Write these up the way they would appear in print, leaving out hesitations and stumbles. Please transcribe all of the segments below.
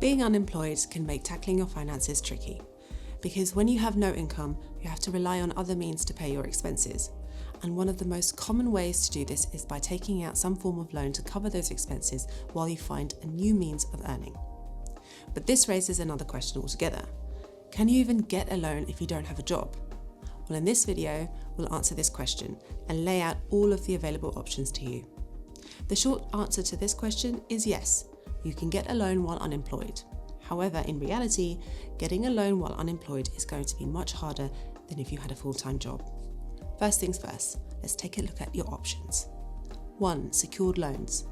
Being unemployed can make tackling your finances tricky, because when you have no income, you have to rely on other means to pay your expenses. And one of the most common ways to do this is by taking out some form of loan to cover those expenses while you find a new means of earning. But this raises another question altogether. Can you even get a loan if you don't have a job? Well, in this video, we'll answer this question and lay out all of the available options to you. The short answer to this question is yes, you can get a loan while unemployed. However, in reality, getting a loan while unemployed is going to be much harder than if you had a full-time job. First things first, let's take a look at your options. 1. Secured loans.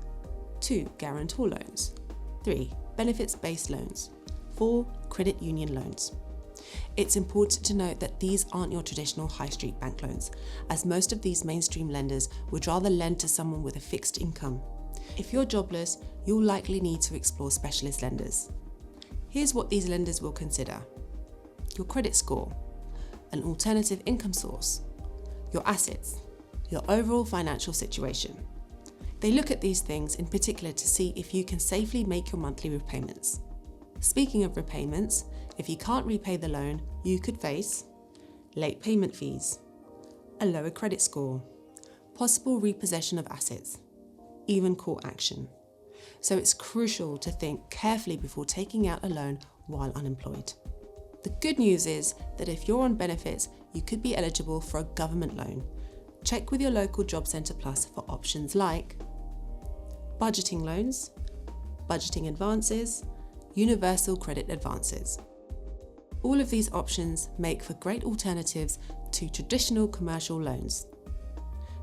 2. Guarantor loans. 3. Benefits-based loans. 4. Credit union loans. It's important to note that these aren't your traditional high street bank loans, as most of these mainstream lenders would rather lend to someone with a fixed income. If you're jobless, you'll likely need to explore specialist lenders. Here's what these lenders will consider: your credit score, an alternative income source, your assets, your overall financial situation. They look at these things in particular to see if you can safely make your monthly repayments. Speaking of repayments, if you can't repay the loan, you could face late payment fees, a lower credit score, possible repossession of assets, even court action. So it's crucial to think carefully before taking out a loan while unemployed. The good news is that if you're on benefits, you could be eligible for a government loan. Check with your local Job Centre Plus for options like budgeting loans, budgeting advances, universal credit advances. All of these options make for great alternatives to traditional commercial loans.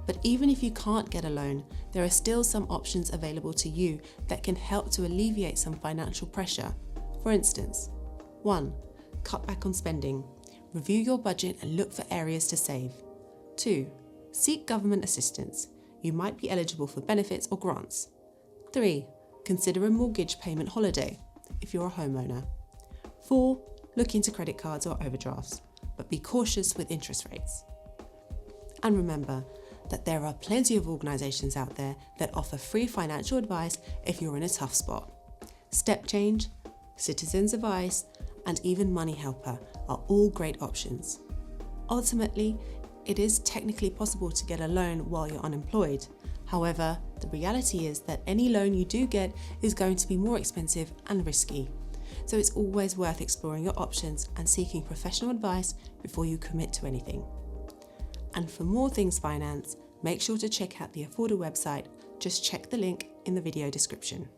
But even if you can't get a loan, there are still some options available to you that can help to alleviate some financial pressure. For instance, 1. Cut back on spending. Review your budget and look for areas to save. 2. Seek government assistance. You might be eligible for benefits or grants. 3. Consider a mortgage payment holiday if you're a homeowner. 4. Look into credit cards or overdrafts, but be cautious with interest rates. And remember that there are plenty of organisations out there that offer free financial advice if you're in a tough spot. Step Change, Citizens Advice, and even Money Helper are all great options. Ultimately, it is technically possible to get a loan while you're unemployed. However, the reality is that any loan you do get is going to be more expensive and risky. So it's always worth exploring your options and seeking professional advice before you commit to anything. And for more things finance, make sure to check out the Afforda website. Just check the link in the video description.